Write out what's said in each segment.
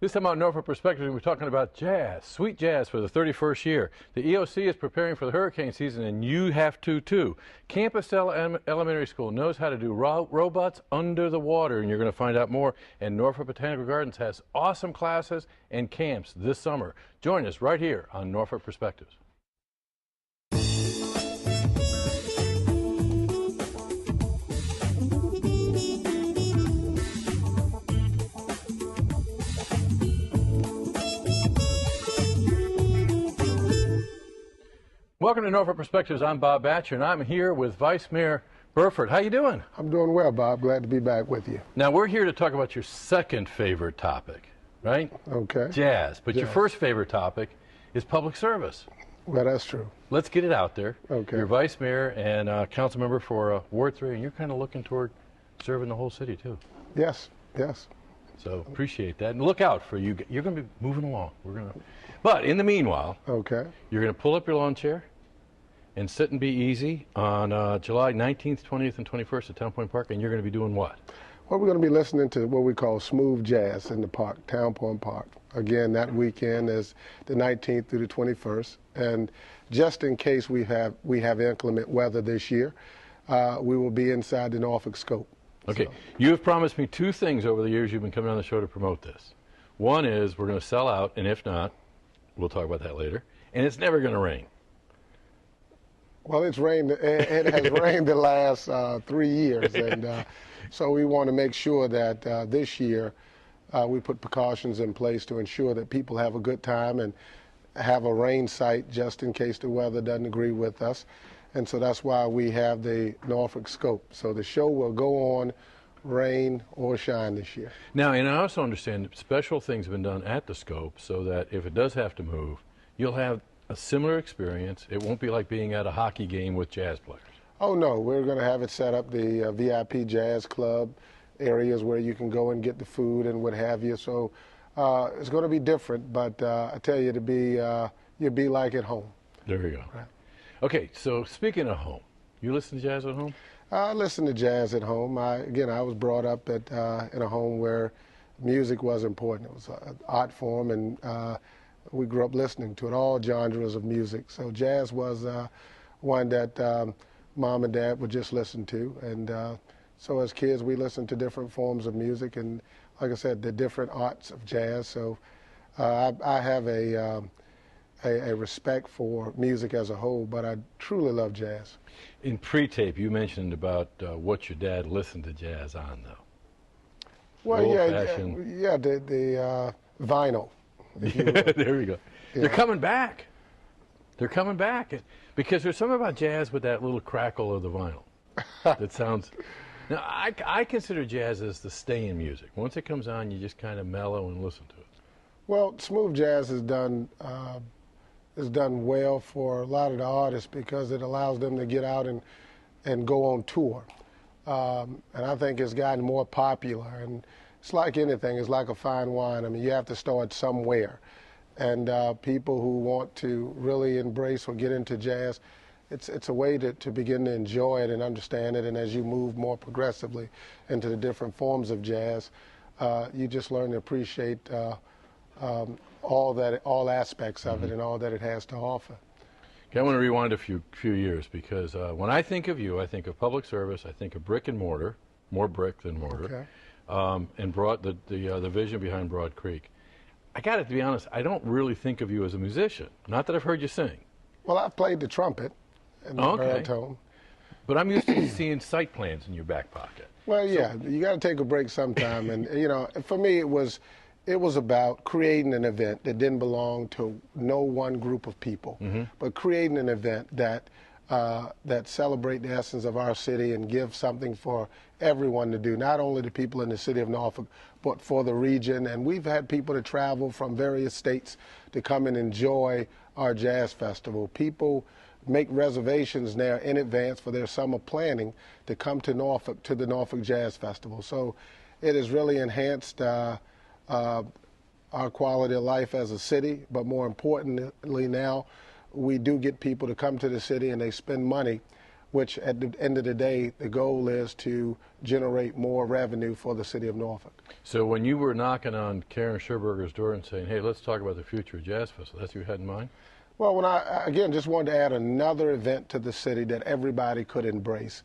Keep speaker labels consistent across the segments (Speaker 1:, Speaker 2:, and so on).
Speaker 1: This time on Norfolk Perspectives, we're talking about jazz, sweet jazz for the 31st year. The EOC is preparing for the hurricane season, and you have to too. Campostelle Elementary School knows how to do robots under the water, and you're going to find out more. And Norfolk Botanical Gardens has awesome classes and camps this summer. Join us right here on Norfolk Perspectives. Welcome to Norfolk Perspectives. I'm Bob Batcher, and I'm here with Vice Mayor Burford. How you doing?
Speaker 2: I'm doing well, Bob. Glad to be back with you.
Speaker 1: Now, we're here to talk about your second favorite topic, right?
Speaker 2: Okay.
Speaker 1: Jazz. But your first favorite topic is public service.
Speaker 2: Well, that's true.
Speaker 1: Let's get it out there.
Speaker 2: Okay.
Speaker 1: You're Vice Mayor and council member for Ward 3, and you're kind of looking toward serving the whole city, too.
Speaker 2: Yes, yes.
Speaker 1: So appreciate that. And look out for you. You're going to be moving along. But in the meanwhile,
Speaker 2: okay,
Speaker 1: you're going to pull up your lawn chair and sit and be easy on July 19th, 20th, and 21st at Town Point Park, and you're going to be doing what?
Speaker 2: Well, we're going to be listening to what we call smooth jazz in the park, Town Point Park. Again, that weekend is the 19th through the 21st, and just in case we have inclement weather this year, we will be inside the Norfolk Scope.
Speaker 1: Okay,
Speaker 2: so.
Speaker 1: You have promised me two things over the years you've been coming on the show to promote this. One is we're going to sell out, and if not, we'll talk about that later, and it's never going to rain.
Speaker 2: Well, it's rained. It has rained the last 3 years, and so we want to make sure that this year we put precautions in place to ensure that people have a good time and have a rain site just in case the weather doesn't agree with us. And so that's why we have the Norfolk Scope. So the show will go on, rain or shine this year.
Speaker 1: Now, and I also understand that special things have been done at the Scope so that if it does have to move, you'll have a similar experience. It won't be like being at a hockey game with jazz players. Oh,
Speaker 2: no. We're going to have it set up, the VIP Jazz Club areas where you can go and get the food and what have you. So it's going to be different, but I tell you, you'll be like at home.
Speaker 1: There you go.
Speaker 2: Right.
Speaker 1: Okay, so speaking of home, you listen to jazz at home?
Speaker 2: I listen to jazz at home. I was brought up in a home where music was important. It was an art form, and we grew up listening to it, all genres of music. So jazz was one that Mom and Dad would just listen to. And so as kids, we listened to different forms of music and, like I said, the different arts of jazz. So I have a respect for music as a whole, but I truly love jazz.
Speaker 1: In pre-tape, you mentioned about what your dad listened to jazz on, though.
Speaker 2: Well, the vinyl.
Speaker 1: There we go. Yeah. They're coming back. They're coming back because there's something about jazz with that little crackle of the vinyl that sounds. Now, I consider jazz as the stay in music. Once it comes on, you just kind of mellow and listen to it.
Speaker 2: Well, smooth jazz is done well for a lot of the artists because it allows them to get out and go on tour. And I think it's gotten more popular. And it's like anything. It's like a fine wine. I mean, you have to start somewhere. And people who want to really embrace or get into jazz, it's a way to begin to enjoy it and understand it. And as you move more progressively into the different forms of jazz, you just learn to appreciate all aspects of it and all that it has to offer.
Speaker 1: Okay, I want to rewind a few years because when I think of you, I think of public service. I think of brick and mortar, more brick than mortar.
Speaker 2: Okay.
Speaker 1: And the vision behind Broad Creek. I got to be honest, I don't really think of you as a musician. Not that I've heard you sing.
Speaker 2: Well, I've played the trumpet and the baritone.
Speaker 1: But I'm used to seeing site plans in your back pocket.
Speaker 2: Well, yeah, you got to take a break sometime. And, for me, it was about creating an event that didn't belong to no one group of people, but creating an event that celebrate the essence of our city and give something for everyone to do, not only the people in the city of Norfolk, but for the region. And we've had people to travel from various states to come and enjoy our jazz festival. People make reservations now in advance for their summer planning to come to Norfolk, to the Norfolk Jazz Festival. So it has really enhanced our quality of life as a city, but more importantly now, we do get people to come to the city and they spend money which at the end of the day, the goal is to generate more revenue for the city of Norfolk.
Speaker 1: So when you were knocking on Karen Scherberger's door and saying, hey, let's talk about the future of Jazz Festival, that's what you had in mind?
Speaker 2: Well, when again, just wanted to add another event to the city that everybody could embrace.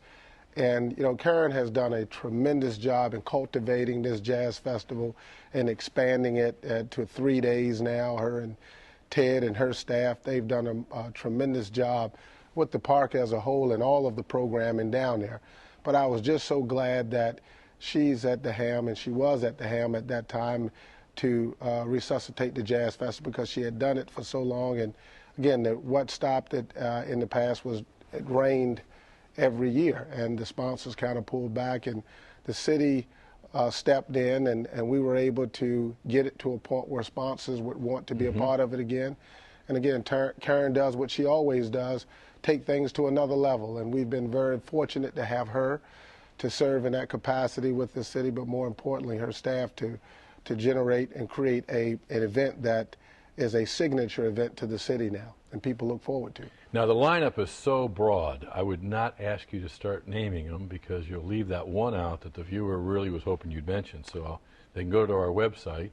Speaker 2: And, Karen has done a tremendous job in cultivating this jazz festival and expanding it to 3 days now. Her and Ted and her staff, they've done a tremendous job with the park as a whole and all of the programming down there. But I was just so glad that she's at the helm, and she was at the helm at that time, to resuscitate the Jazz Festival, because she had done it for so long. And again, what stopped it in the past was it rained every year, and the sponsors kind of pulled back, and the city stepped in, and we were able to get it to a point where sponsors would want to be a part of it again. And again, Karen does what she always does, take things to another level, and we've been very fortunate to have her to serve in that capacity with the city, but more importantly, her staff to generate and create an event that is a signature event to the city now, and people look forward to.
Speaker 1: Now, the lineup is so broad, I would not ask you to start naming them, because you'll leave that one out that the viewer really was hoping you'd mention. So they can go to our website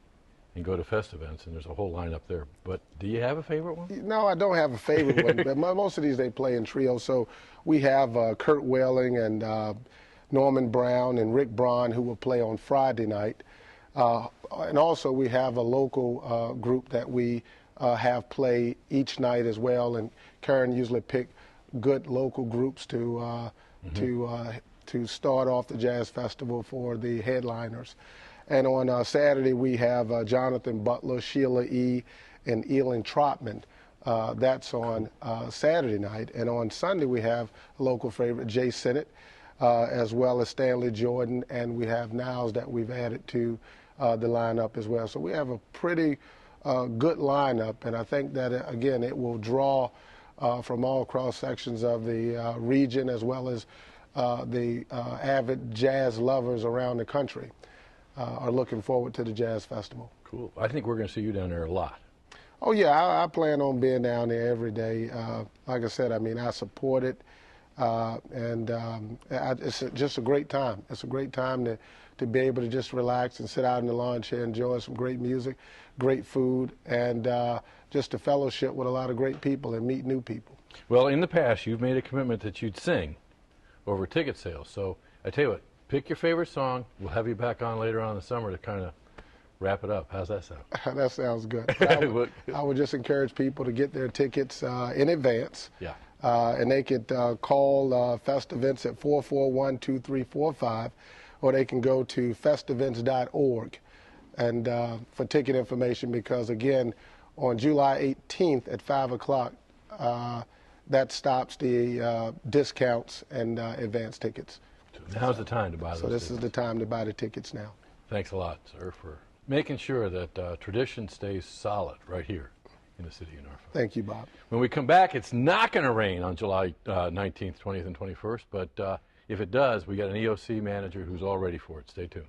Speaker 1: and go to Festivents, and there's a whole lineup there. But do you have a favorite one?
Speaker 2: No, I don't have a favorite one, but most of these they play in trios. So we have Kurt Welling and Norman Brown and Rick Braun, who will play on Friday night. And also we have a local group that we have play each night as well, and Karen usually pick good local groups to start off the Jazz Festival for the headliners. And on Saturday we have Jonathan Butler, Sheila E., and Elan Trotman. That's on Saturday night. And on Sunday we have a local favorite, Jay Sennett, as well as Stanley Jordan, and we have Niles that we've added to the lineup as well. So we have a pretty good lineup, and I think that, again, it will draw from all cross sections of the region, as well as the avid jazz lovers around the country are looking forward to the Jazz Festival.
Speaker 1: Cool. I think we're going to see you down there a lot.
Speaker 2: Oh, yeah, I plan on being down there every day. Like I said, I mean, I support it, it's just a great time. It's a great time to be able to just relax and sit out in the lawn chair, enjoy some great music, great food, and just a fellowship with a lot of great people and meet new people.
Speaker 1: Well, in the past, you've made a commitment that you'd sing over ticket sales. So I tell you what, pick your favorite song. We'll have you back on later on in the summer to kind of wrap it up. How's that sound?
Speaker 2: That sounds good. I would just encourage people to get their tickets in advance.
Speaker 1: Yeah.
Speaker 2: And they could call Festivents at 441-2345, or they can go to festivents.org and for ticket information, because, again, on July 18th at 5 o'clock, that stops the discounts and advance tickets.
Speaker 1: Now's the time to buy those
Speaker 2: So this
Speaker 1: tickets.
Speaker 2: is the time to buy the tickets now.
Speaker 1: Thanks a lot, sir, for making sure that tradition stays solid right here in the city of Norfolk.
Speaker 2: Thank you, Bob.
Speaker 1: When we come back, it's not going to rain on July 19th, 20th, and 21st, but if it does, we got an EOC manager who's all ready for it. Stay tuned.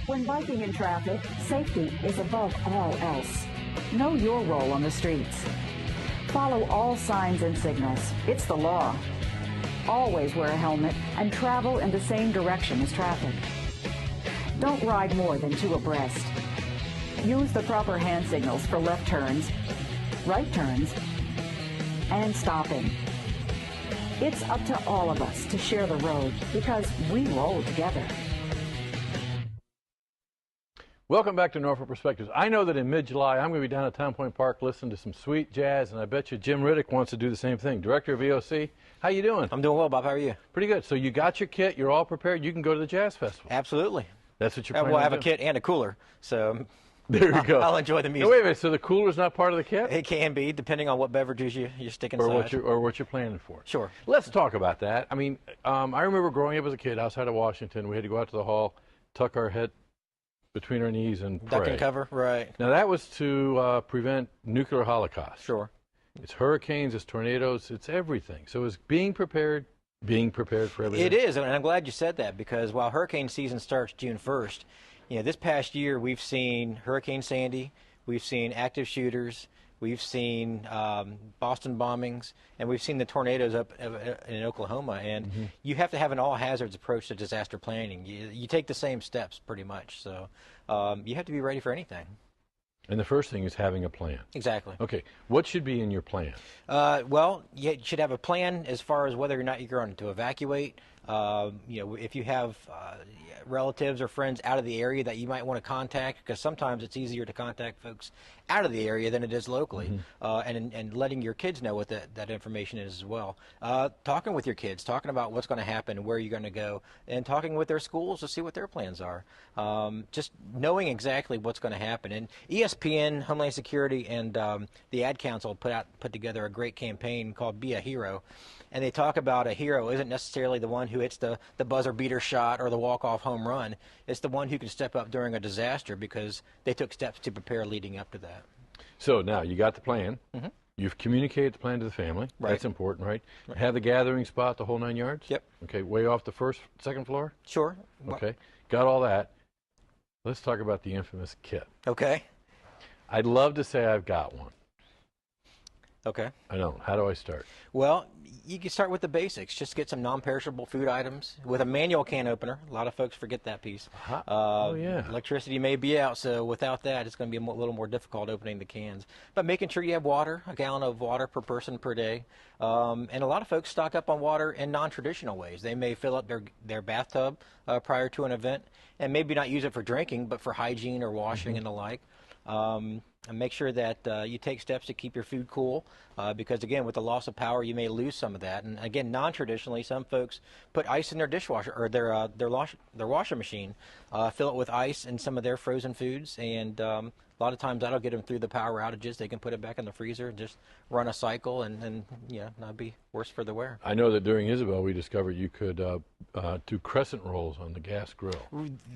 Speaker 3: When biking in traffic, safety is above all else. Know your role on the streets. Follow all signs and signals. It's the law. Always wear a helmet and travel in the same direction as traffic. Don't ride more than 2 abreast. Use the proper hand signals for left turns, right turns, and stopping. It's up to all of us to share the road, because we roll together.
Speaker 1: Welcome back to Norfolk Perspectives. I know that in mid-July, I'm going to be down at Town Point Park listening to some sweet jazz, and I bet you Jim Riddick wants to do the same thing. Director of EOC, how you doing?
Speaker 4: I'm doing well, Bob. How are you?
Speaker 1: Pretty good. So you got your kit, you're all prepared, you can go to the Jazz Festival.
Speaker 4: Absolutely.
Speaker 1: That's what you're planning
Speaker 4: Well, I
Speaker 1: on
Speaker 4: have a
Speaker 1: doing?
Speaker 4: kit and a cooler, so
Speaker 1: There you go.
Speaker 4: I'll enjoy the music.
Speaker 1: No, wait a minute, so the cooler's not part of the kit?
Speaker 4: It can be, depending on what beverages you stick inside.
Speaker 1: Or what you're planning for.
Speaker 4: Sure.
Speaker 1: Let's talk about that. I mean, I remember growing up as a kid outside of Washington. We had to go out to the hall, tuck our head between our knees, and pray.
Speaker 4: Duck and cover, right.
Speaker 1: Now, that was to prevent nuclear holocaust.
Speaker 4: Sure.
Speaker 1: It's hurricanes, it's tornadoes, it's everything. So is being prepared being prepared for everything?
Speaker 4: It is, and I'm glad you said that, because while hurricane season starts June 1st, this past year we've seen Hurricane Sandy, we've seen active shooters, we've seen Boston bombings, and we've seen the tornadoes up in Oklahoma. And you have to have an all-hazards approach to disaster planning. You take the same steps pretty much, so you have to be ready for anything.
Speaker 1: And the first thing is having a plan.
Speaker 4: Exactly.
Speaker 1: Okay, what should be in your plan?
Speaker 4: Well, you should have a plan as far as whether or not you're going to evacuate. If you have relatives or friends out of the area that you might want to contact, because sometimes it's easier to contact folks out of the area than it is locally, and letting your kids know what that information is as well. Talking with your kids, talking about what's going to happen, where you're going to go, and talking with their schools to see what their plans are. Just knowing exactly what's going to happen. And ESPN, Homeland Security, and the Ad Council put together a great campaign called Be a Hero. And they talk about a hero isn't necessarily the one who hits the buzzer beater shot or the walk-off home run. It's the one who can step up during a disaster because they took steps to prepare leading up to that.
Speaker 1: So now you got the plan. You've communicated the plan to the family.
Speaker 4: Right.
Speaker 1: That's important, right? Have the gathering spot, the whole 9 yards?
Speaker 4: Yep.
Speaker 1: Okay, way off the second floor?
Speaker 4: Sure.
Speaker 1: Okay, got all that. Let's talk about the infamous kit.
Speaker 4: Okay.
Speaker 1: I'd love to say I've got one.
Speaker 4: Okay.
Speaker 1: I don't. How do I start?
Speaker 4: Well, you can start with the basics. Just get some non-perishable food items with a manual can opener. A lot of folks forget that piece.
Speaker 1: Oh, yeah.
Speaker 4: Electricity may be out, so without that, it's going to be a little more difficult opening the cans. But making sure you have water, a gallon of water per person per day. And a lot of folks stock up on water in non-traditional ways. They may fill up their bathtub prior to an event and maybe not use it for drinking, but for hygiene or washing and the like. And make sure that you take steps to keep your food cool, because again, with the loss of power, you may lose some of that. And again, non-traditionally, some folks put ice in their dishwasher or their washing machine, fill it with ice and some of their frozen foods, and a lot of times that'll get them through the power outages. They can put it back in the freezer and just run a cycle, and not be worse for the wear.
Speaker 1: I know that during Isabel, we discovered you could do crescent rolls on the gas grill.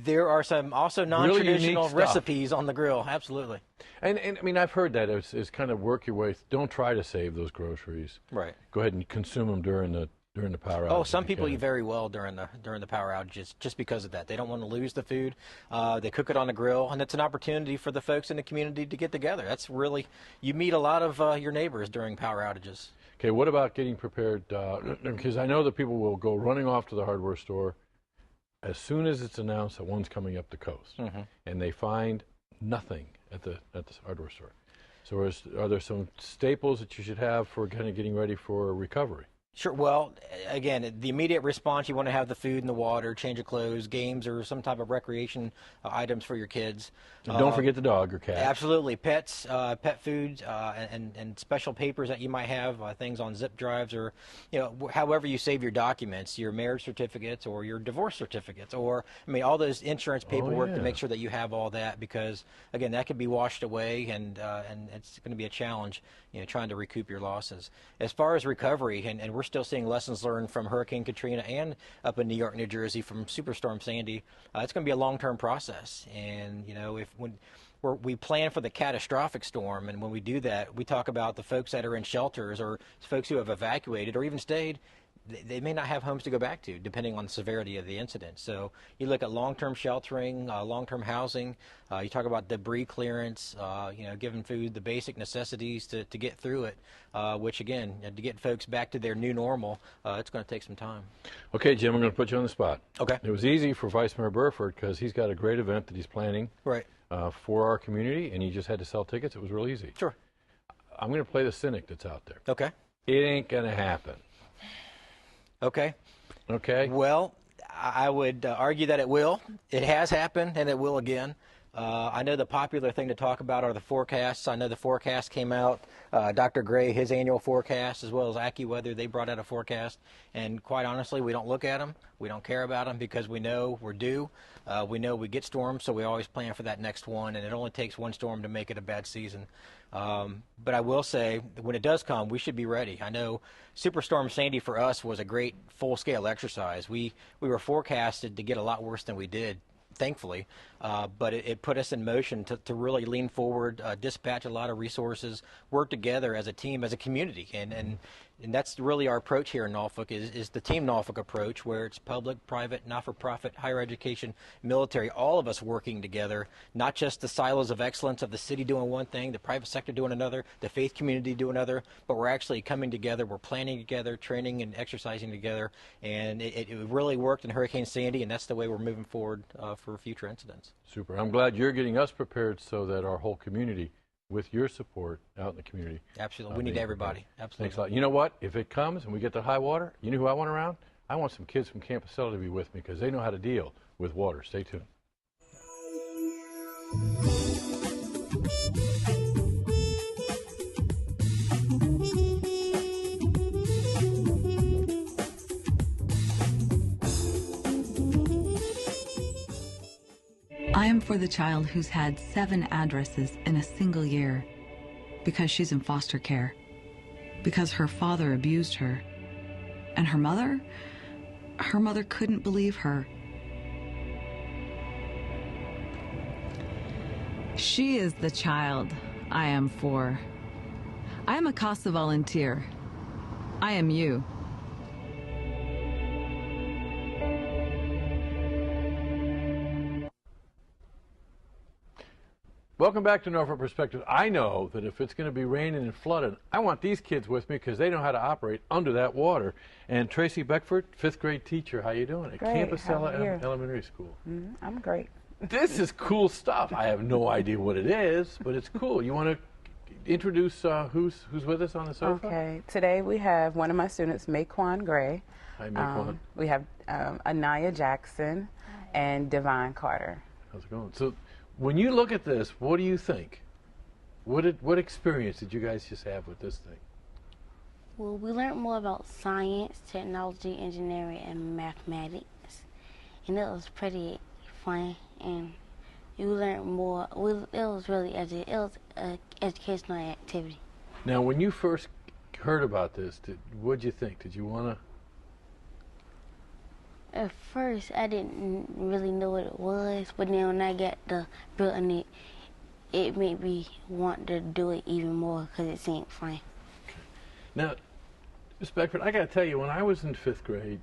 Speaker 4: There are some also non-traditional
Speaker 1: unique
Speaker 4: recipes on the grill. Absolutely.
Speaker 1: And I mean, I've heard that it's kind of work your way. Don't try to save those groceries.
Speaker 4: Right.
Speaker 1: Go ahead and consume them during the power outage.
Speaker 4: Oh, some people eat very well during the power outages just because of that. They don't want to lose the food. They cook it on the grill, and it's an opportunity for the folks in the community to get together. That's really, you meet a lot of your neighbors during power outages.
Speaker 1: Okay, what about getting prepared? Because I know that people will go running off to the hardware store as soon as it's announced that one's coming up the coast, and they find nothing at the hardware store. So are there some staples that you should have for kind of getting ready for recovery?
Speaker 4: Sure. Well, again, the immediate response, you want to have the food and the water, change of clothes, games, or some type of recreation items for your kids.
Speaker 1: And don't forget the dog or cat.
Speaker 4: Absolutely. Pets, pet foods, and special papers that you might have, things on zip drives, or however you save your documents, your marriage certificates or your divorce certificates, or all those insurance paperwork to make sure that you have all that, because again, that could be washed away, and it's going to be a challenge, trying to recoup your losses. As far as recovery, and we're still seeing lessons learned from Hurricane Katrina and up in New York, New Jersey from Superstorm Sandy. It's going to be a long-term process, and when we plan for the catastrophic storm, and when we do that, we talk about the folks that are in shelters or folks who have evacuated or even stayed. They may not have homes to go back to, depending on the severity of the incident. So you look at long-term sheltering, long-term housing. You talk about debris clearance, giving food, the basic necessities to get through it, which, again, to get folks back to their new normal, it's going to take some time.
Speaker 1: Okay, Jim, I'm going to put you on the spot.
Speaker 4: Okay.
Speaker 1: It was easy for Vice Mayor Burford because he's got a great event that he's planning for our community, and he just had to sell tickets. It was real easy.
Speaker 4: Sure.
Speaker 1: I'm going to play the cynic that's out there.
Speaker 4: Okay.
Speaker 1: It ain't going to happen.
Speaker 4: Okay.
Speaker 1: Okay.
Speaker 4: Well, I would argue that it will. It has happened, and it will again. I know the popular thing to talk about are the forecasts. I know the forecast came out. Dr. Gray, his annual forecast, as well as AccuWeather, they brought out a forecast. And quite honestly, we don't look at them. We don't care about them because we know we're due. We know we get storms, so we always plan for that next one. And it only takes one storm to make it a bad season. But I will say, when it does come, we should be ready. I know Superstorm Sandy for us was a great full-scale exercise. We were forecasted to get a lot worse than we did, thankfully, but it put us in motion to really lean forward, dispatch a lot of resources, work together as a team, as a community, and And that's really our approach here in Norfolk is the Team Norfolk approach, where it's public, private, not-for-profit, higher education, military, all of us working together, not just the silos of excellence of the city doing one thing, the private sector doing another, the faith community doing another, but we're actually coming together, we're planning together, training and exercising together, and it really worked in Hurricane Sandy, and that's the way we're moving forward for future incidents.
Speaker 1: Super. I'm glad you're getting us prepared so that our whole community, with your support out in the community.
Speaker 4: Absolutely. We need everybody. Absolutely.
Speaker 1: Thanks a lot. You know what? If it comes and we get to high water, you know who I want around? I want some kids from Camp Acela to be with me because they know how to deal with water. Stay tuned.
Speaker 5: I am for the child who's had 7 addresses in a single year because she's in foster care, because her father abused her, and her mother couldn't believe her. She is the child I am for. I am a CASA volunteer. I am you.
Speaker 1: Welcome back to Norfolk Perspective. I know that if it's going to be raining and flooding, I want these kids with me because they know how to operate under that water. And Tracy Beckford, 5th grade teacher, how you doing at
Speaker 6: Great.
Speaker 1: Camp
Speaker 6: How are
Speaker 1: Acela
Speaker 6: you?
Speaker 1: Elementary School?
Speaker 6: I'm great.
Speaker 1: This is cool stuff. I have no idea what it is, but it's cool. You want to introduce who's with us on the sofa?
Speaker 6: Okay. Today we have one of my students, Mayquan Gray.
Speaker 1: Hi, Mayquan.
Speaker 6: We have Anaya Jackson and Divine Carter.
Speaker 1: How's it going? So, when you look at this, what do you think? What experience did you guys just have with this thing?
Speaker 7: Well, we learned more about science, technology, engineering, and mathematics, and it was pretty fun. And you learned more. It was really an educational activity.
Speaker 1: Now, when you first heard about this, what'd you think? Did you want to?
Speaker 7: At first, I didn't really know what it was, but then when I got the building it, it made me want to do it even more because it seemed fun.
Speaker 1: Now, Ms. Beckford, I got to tell you, when I was in 5th grade,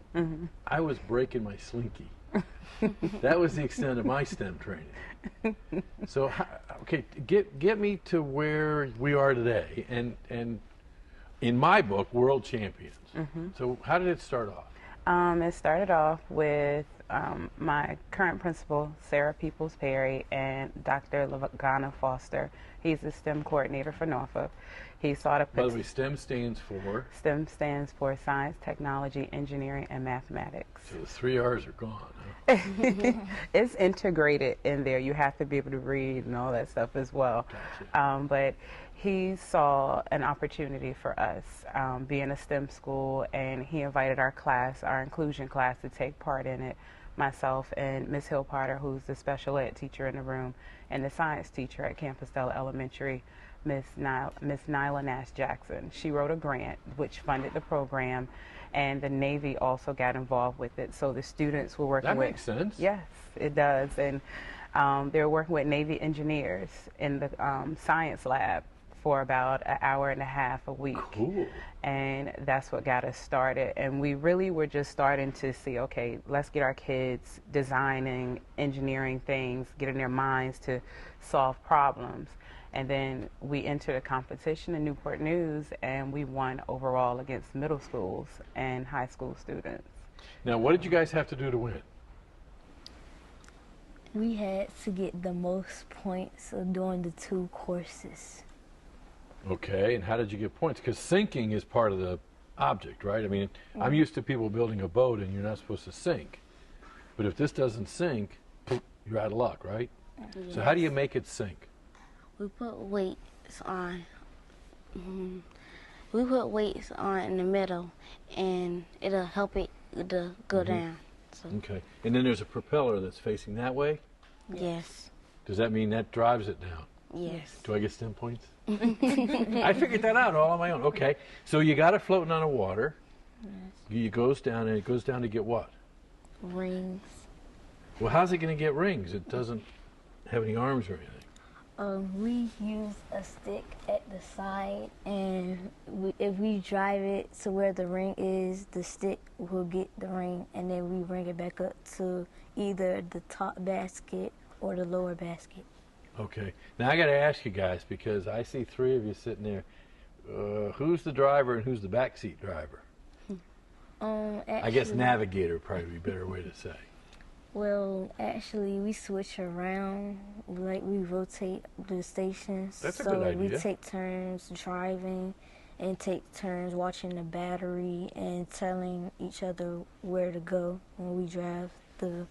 Speaker 1: I was breaking my slinky. That was the extent of my STEM training. So, okay, get me to where we are today, and in my book, world champions. So, how did it start off?
Speaker 6: It started off with my current principal, Sarah Peoples-Perry, and Dr. Lagana Foster. He's the STEM coordinator for Norfolk. He saw the
Speaker 1: By the way, STEM stands for?
Speaker 6: STEM stands for Science, Technology, Engineering, and Mathematics.
Speaker 1: So the 3 R's are gone, huh?
Speaker 6: It's integrated in there. You have to be able to read and all that stuff as well.
Speaker 1: Gotcha.
Speaker 6: But he saw an opportunity for us being a STEM school, and he invited our class, our inclusion class, to take part in it. Myself and Ms. Hill Potter, who's the special ed teacher in the room, and the science teacher at Camp Acela Elementary, Miss Nyla Nash Jackson. She wrote a grant which funded the program, and the Navy also got involved with it. So the students were working with...
Speaker 1: That makes sense.
Speaker 6: Yes, it does. And they were working with Navy engineers in the science lab for about an hour and a half a week.
Speaker 1: Cool.
Speaker 6: And that's what got us started. And we really were just starting to see, okay, let's get our kids designing, engineering things, getting their minds to solve problems. And then we entered a competition in Newport News, and we won overall against middle schools and high school students.
Speaker 1: Now, what did you guys have to do to win?
Speaker 8: We had to get the most points of doing the 2 courses.
Speaker 1: Okay, and how did you get points? Because sinking is part of the object, right? I mean, I'm used to people building a boat and you're not supposed to sink. But if this doesn't sink, you're out of luck, right?
Speaker 7: Yes.
Speaker 1: So how do you make it sink?
Speaker 7: We put weights on. We put weights on in the middle, and it'll help it to go down. So,
Speaker 1: Okay, and then there's a propeller that's facing that way?
Speaker 7: yes,
Speaker 1: Does that mean that drives it down?
Speaker 7: yes.
Speaker 1: Do I get STEM points? I figured that out all on my own. Okay, so you got it floating on the water. It goes down, and it goes down to get what?
Speaker 8: Rings.
Speaker 1: Well, how's it going to get rings? It doesn't have any arms or anything.
Speaker 8: We use a stick at the side, and if we drive it to where the ring is, the stick will get the ring, and then we bring it back up to either the top basket or the lower basket.
Speaker 1: Okay. Now I got to ask you guys, because I see three of you sitting there. Who's the driver and who's the backseat driver? I guess navigator would probably be a better way to say.
Speaker 8: Well, actually, we switch around. Like, we rotate the stations.
Speaker 1: That's a
Speaker 8: so
Speaker 1: good idea.
Speaker 8: we take turns driving and take turns watching the battery and telling each other where to go when we drive the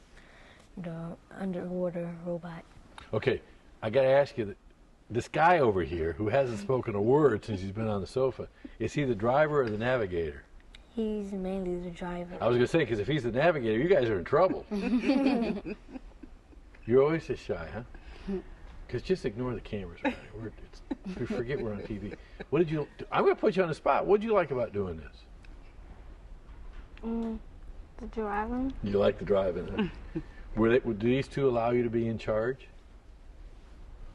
Speaker 8: underwater robot.
Speaker 1: Okay, I got to ask you, this guy over here who hasn't spoken a word since he's been on the sofa, is he the driver or the navigator?
Speaker 8: He's mainly the driver.
Speaker 1: I was going to say, because if he's the navigator, you guys are in trouble. You're always this shy, huh? Because just ignore the cameras right now. We forget we're on TV. What did you? I'm going to put you on the spot. What did you like about doing this?
Speaker 7: The driving.
Speaker 1: You like the driving, huh? Do these two allow you to be in charge?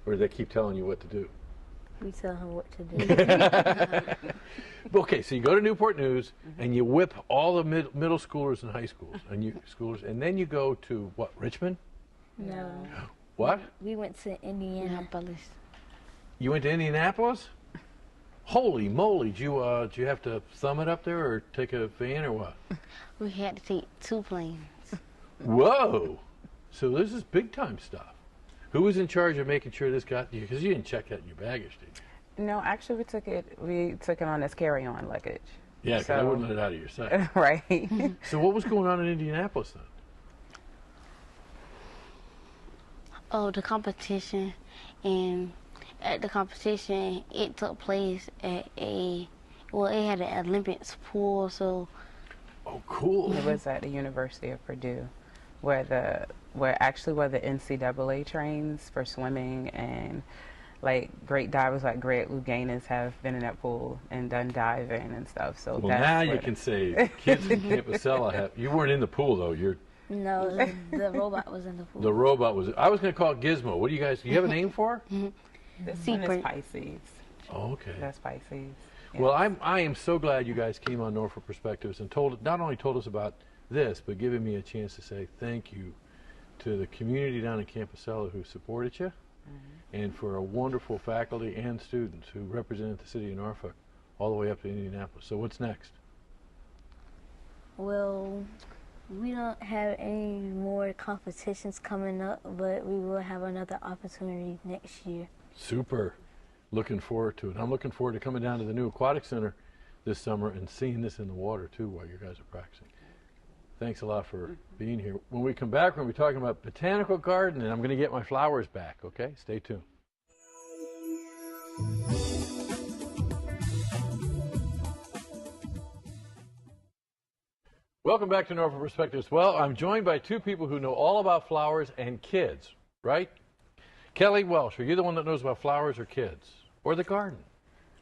Speaker 1: Or do they keep telling you what to do?
Speaker 8: We tell him what to do.
Speaker 1: Okay, so you go to Newport News and you whip all the middle schoolers and high schools, and then you go to what, Richmond?
Speaker 8: No.
Speaker 1: What?
Speaker 8: We went to Indianapolis.
Speaker 1: You went to Indianapolis? Holy moly! Did you have to thumb it up there, or take a van, or what?
Speaker 7: We had to take 2 planes.
Speaker 1: Whoa! So this is big time stuff. Who was in charge of making sure this got you? Because you didn't check that in your baggage, did you?
Speaker 6: No, actually, we took it on as carry-on luggage.
Speaker 1: Yeah, because I wouldn't let it out of your sight.
Speaker 6: Right.
Speaker 1: So what was going on in Indianapolis then?
Speaker 7: Oh, the competition, and at the competition, it took place at it had an Olympics pool, so.
Speaker 1: Oh, cool.
Speaker 6: It was at the University of Purdue, where the NCAA trains for swimming, and like great divers like Greg Louganis have been in that pool and done diving and stuff. So
Speaker 1: well, now you can say kids in Campusella have. You weren't in the pool though.
Speaker 8: No, the robot was in the pool.
Speaker 1: The robot was. I was going to call it Gizmo. What do you guys? Do you have a name for her?
Speaker 6: This one is Pisces.
Speaker 1: Oh, okay.
Speaker 6: That's Pisces. Yes.
Speaker 1: Well, I am so glad you guys came on Norfolk Perspectives and not only told us about this, but giving me a chance to say thank you to the community down in Campusella who supported you, and for a wonderful faculty and students who represented the city of Norfolk all the way up to Indianapolis. So what's next?
Speaker 8: Well, we don't have any more competitions coming up, but we will have another opportunity next year.
Speaker 1: Super. Looking forward to it. I'm looking forward to coming down to the new aquatic center this summer and seeing this in the water too while you guys are practicing. Thanks a lot for being here. When we come back, we're going to be talking about botanical garden, and I'm going to get my flowers back, okay? Stay tuned. Welcome back to Norfolk Perspectives. Well, I'm joined by two people who know all about flowers and kids, right? Kelly Welsh, are you the one that knows about flowers or kids? Or the garden?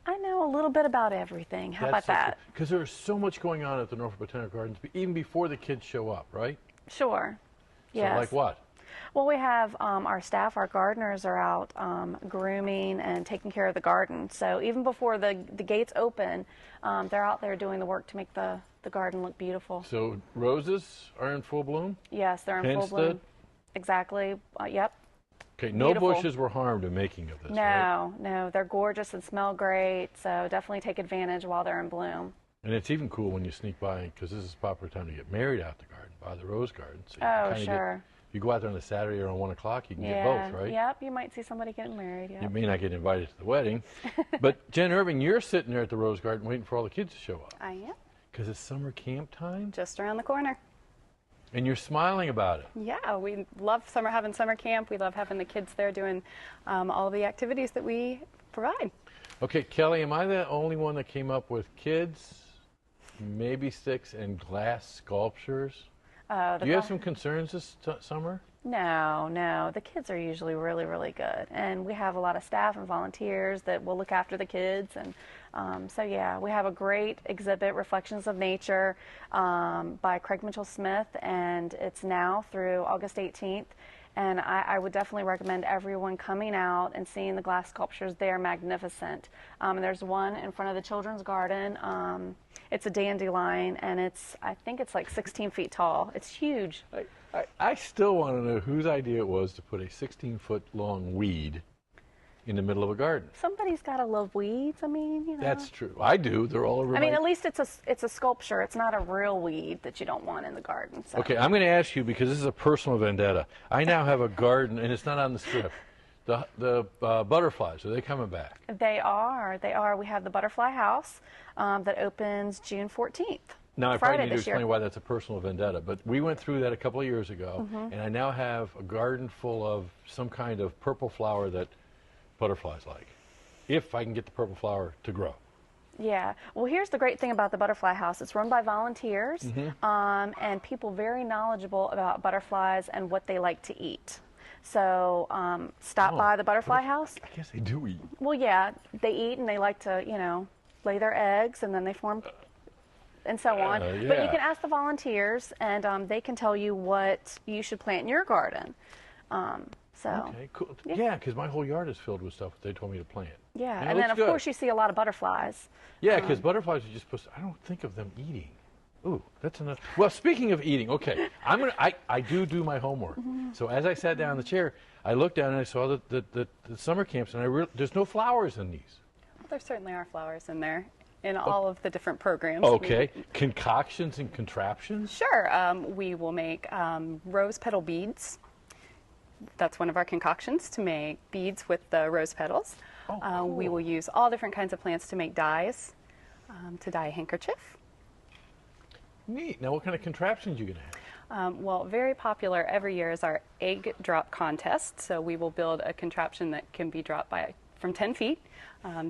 Speaker 9: I know a little bit about everything. How about that?
Speaker 1: Because there's so much going on at the Norfolk Botanical Gardens, even before the kids show up, right?
Speaker 9: Sure. Yes.
Speaker 1: So like what?
Speaker 9: Well, we have our staff, our gardeners are out grooming and taking care of the garden. So even before the gates open, they're out there doing the work to make the garden look beautiful.
Speaker 1: So roses are in full bloom?
Speaker 9: Yes, they're in full bloom. Exactly. Yep.
Speaker 1: Okay, no bushes were harmed in making of this, right?
Speaker 9: No, they're gorgeous and smell great, so definitely take advantage while they're in bloom.
Speaker 1: And it's even cool when you sneak by, because this is a popular time to get married out the garden, by the rose garden. So
Speaker 9: you sure.
Speaker 1: If you go out there on a Saturday or on 1 o'clock, you can get both, right?
Speaker 9: Yep, you might see somebody getting married. Yep.
Speaker 1: You may not get invited to the wedding. But Jen Irving, you're sitting there at the rose garden waiting for all the kids to show up.
Speaker 9: I am.
Speaker 1: Because it's summer camp time?
Speaker 9: Just around the corner.
Speaker 1: And you're smiling about it.
Speaker 9: Yeah, we love having summer camp. We love having the kids there doing all the activities that we provide.
Speaker 1: Okay, Kelly, am I the only one that came up with kids, maybe sticks, and glass sculptures? Do you have some concerns this summer?
Speaker 9: No. The kids are usually really, really good. And we have a lot of staff and volunteers that will look after the kids. And so, yeah, we have a great exhibit, Reflections of Nature, by Craig Mitchell Smith. And it's now through August 18th. And I would definitely recommend everyone coming out and seeing the glass sculptures. They're magnificent. And there's one in front of the children's garden. It's a dandelion, and I think it's like 16 feet tall. It's huge.
Speaker 1: I still want to know whose idea it was to put a 16-foot long weed in the middle of a garden.
Speaker 9: Somebody's got to love weeds. I mean, you know.
Speaker 1: That's true. I do. They're all over.
Speaker 9: I mean, at least it's a sculpture. It's not a real weed that you don't want in the garden. So.
Speaker 1: Okay, I'm going to ask you, because this is a personal vendetta. I now have a garden, and it's not on the strip. The butterflies, are they coming back?
Speaker 9: They are. They are. We have the Butterfly House that opens June 14th.
Speaker 1: Now, I probably need to
Speaker 9: this year.
Speaker 1: explain why that's a personal vendetta, but we went through that a couple of years ago, and I now have a garden full of some kind of purple flower that butterflies like, if I can get the purple flower to grow.
Speaker 9: Yeah. Well, here's the great thing about the Butterfly House. It's run by volunteers and people very knowledgeable about butterflies and what they like to eat. So stop by the Butterfly House.
Speaker 1: I guess they do eat.
Speaker 9: Well, yeah, they eat and they like to, you know, lay their eggs and then they form and so on.
Speaker 1: Yeah.
Speaker 9: But you can ask the volunteers and they can tell you what you should plant in your garden.
Speaker 1: Okay, cool. Yeah, because my whole yard is filled with stuff they told me to plant.
Speaker 9: Yeah, and then of course you see a lot of butterflies.
Speaker 1: Yeah, because butterflies are just supposed to, I don't think of them eating. Ooh, that's enough. Well, speaking of eating, okay, I do my homework. So as I sat down in the chair, I looked down and I saw the summer camps, and there's no flowers in these.
Speaker 10: Well, there certainly are flowers in there, in all of the different programs.
Speaker 1: Okay, concoctions and contraptions?
Speaker 10: Sure, we will make rose petal beads. That's one of our concoctions, to make beads with the rose petals.
Speaker 1: Oh, cool.
Speaker 10: We will use all different kinds of plants to make dyes, to dye a handkerchief.
Speaker 1: Neat. Now, what kind of contraptions are you going to have?
Speaker 10: Well, very popular every year is our egg drop contest. So we will build a contraption that can be dropped from 10 feet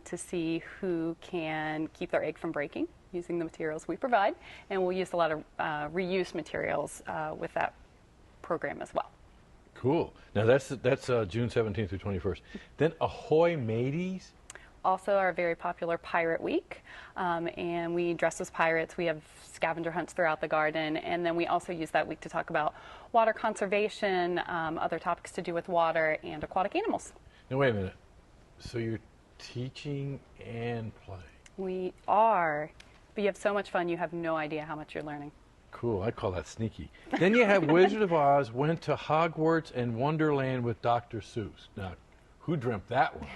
Speaker 10: to see who can keep their egg from breaking using the materials we provide. And we'll use a lot of reuse materials with that program as well.
Speaker 1: Cool. Now, that's June 17th through 21st. Then Ahoy Mateys?
Speaker 10: Also our very popular Pirate Week, and we dress as pirates. We have scavenger hunts throughout the garden, and then we also use that week to talk about water conservation, other topics to do with water, and aquatic animals.
Speaker 1: Now, wait a minute. So you're teaching and playing?
Speaker 10: We are, but you have so much fun, you have no idea how much you're learning.
Speaker 1: Cool. I call that sneaky. Then you have Wizard of Oz went to Hogwarts and Wonderland with Dr. Seuss. Now, who dreamt that one?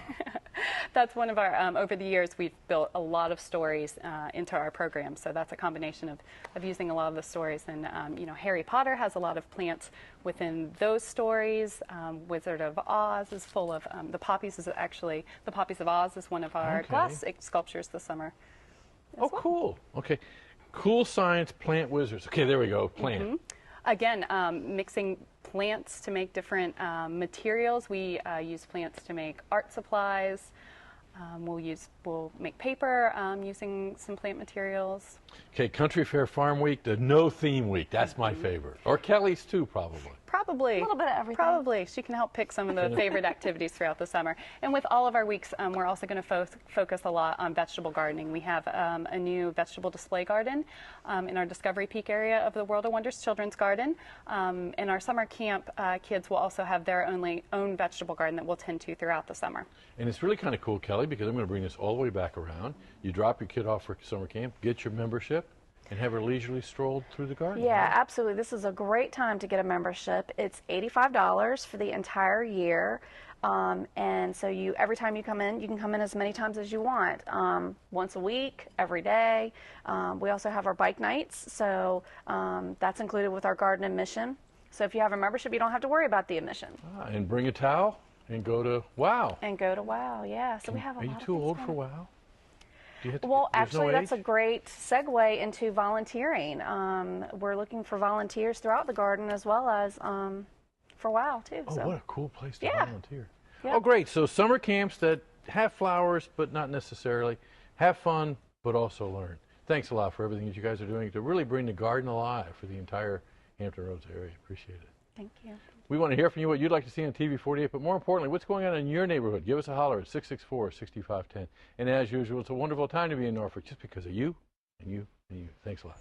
Speaker 10: That's one of our, over the years, we've built a lot of stories into our program. So that's a combination of using a lot of the stories. And, you know, Harry Potter has a lot of plants within those stories. Wizard of Oz is full of, the poppies of Oz is one of our glass sculptures this summer.
Speaker 1: Oh, well. Cool. Okay. Cool Science Plant Wizards. Okay, there we go. Plant.
Speaker 10: Again, mixing plants to make different materials. We use plants to make art supplies. We'll make paper using some plant materials.
Speaker 1: Okay, Country Fair Farm Week, the No Theme Week. That's my favorite. Or Kelly's too, probably.
Speaker 10: Probably.
Speaker 9: A little bit of everything.
Speaker 10: Probably. She can help pick some of the favorite activities throughout the summer. And with all of our weeks, we're also going to focus a lot on vegetable gardening. We have a new vegetable display garden in our Discovery Peak area of the World of Wonders Children's Garden. In our summer camp, kids will also have their own vegetable garden that we'll tend to throughout the summer.
Speaker 1: And it's really kind of cool, Kelly, because I'm going to bring this all the way back around. You drop your kid off for summer camp, get your membership, and have her leisurely strolled through the garden.
Speaker 9: Yeah,
Speaker 1: right?
Speaker 9: absolutely. This is a great time to get a membership. It's $85 for the entire year. And so every time you come in, you can come in as many times as you want. Once a week, every day. We also have our bike nights, so that's included with our garden admission. So if you have a membership, you don't have to worry about the admission.
Speaker 1: And bring a towel and go to WOW.
Speaker 9: And go to WOW, yeah. So we have a lot of
Speaker 1: Are you too old for WOW?
Speaker 9: Well, actually, that's a great segue into volunteering. We're looking for volunteers throughout the garden as well as for WOW, too.
Speaker 1: Oh,
Speaker 9: so.
Speaker 1: what a cool place to volunteer.
Speaker 9: Yeah.
Speaker 1: Oh, great. So summer camps that have flowers, but not necessarily. Have fun, but also learn. Thanks a lot for everything that you guys are doing to really bring the garden alive for the entire Hampton Roads area. Appreciate it.
Speaker 10: Thank you.
Speaker 1: We want to hear from you what you'd like to see on TV 48, but more importantly, what's going on in your neighborhood. Give us a holler at 664-6510. And as usual, it's a wonderful time to be in Norfolk just because of you and you and you. Thanks a lot.